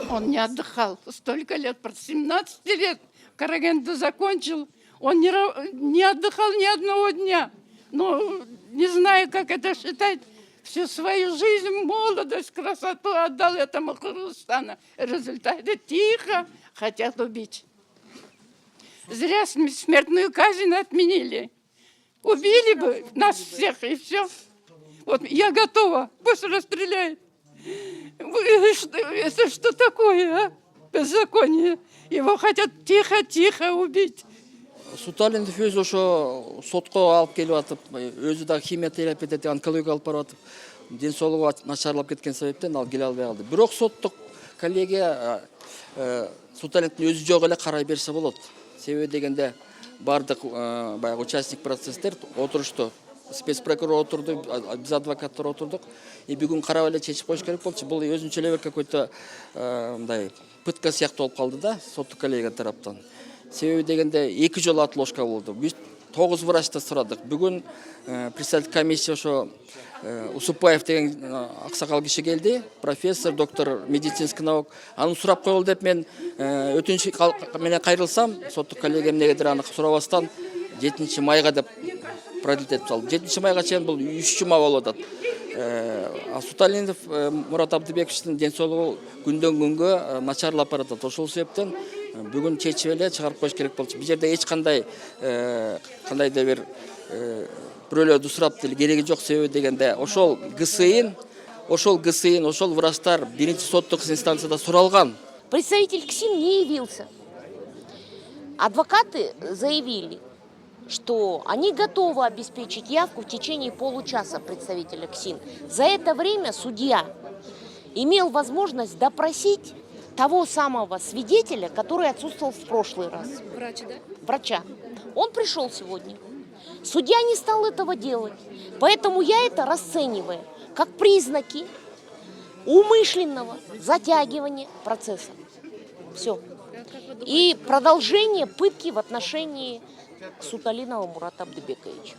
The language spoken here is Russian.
Он не отдыхал столько лет, 17 лет Карагенду закончил. Он не отдыхал ни одного дня. Но не знаю, как это считать. Всю свою жизнь, молодость, красоту отдал этому Кыргызстану. Результаты тихо хотят убить. Зря смертную казнь отменили. Убили бы нас всех, и все. Вот я готова, пусть расстреляют. Это что такое, а? Беззаконие. Его хотят тихо-тихо убить. Суталиндов өзү ошо сотко алып келип атып, өзү да химиотерапия деп онкология алып барып атып, ден соолугу начарлап кеткен себептен ал келе албай калды. Бирок соттук коллегия Суталиндин өзү жок эле карай берсе болот. Себеби дегенде бардык баягы участник процесстер отурушту. Спецпрокурор отурду, биз адвокаттар отурдук. И бүгүн карап эле чечип коюш керек болчу. Бул өзүнчө эле какой-то мындай пытка сыяктуу болуп калды да соттук коллегия тараптан. Себеби дегенде 2 жолу отложка болду. Биз 9 врачта сурадык. Бүгүн председатель комиссия ошо Усупаев деген аксакал киши келди, профессор, доктор медицинских наук. Аны сурап коелу деп мен өтүнүч менен кайрылсам, соттук коллегия эмнегедир аны сурабастан 7 майга деп продлить этип салды. 7 майга чейин бул 3 жума болуп атат. Суталиндов Мурат Абдыбековичтин ден соолугу күндөн күнгө начарлап баратат. Ошол себептен бүгүн чечип эле чыгарып коюш керек болчу. Бул жерде эч кандай кандайдыр бир бирөөлөрдү сурап деле кереги жок. Себеби дегенде ошол ГСИН, ошол врачтар биринчи соттук инстанцияда суралган. Представитель КСИН не явился. Адвокаты заявили, что они готовы обеспечить явку в течение получаса представителя КСИН. За это время судья имел возможность допросить того самого свидетеля, который отсутствовал в прошлый раз. Врача, да? Врача. Он пришел сегодня. Судья не стал этого делать. Поэтому я это расцениваю как признаки умышленного затягивания процесса. Все. И продолжение пытки в отношении Суталинова Мурата Абдыбековича.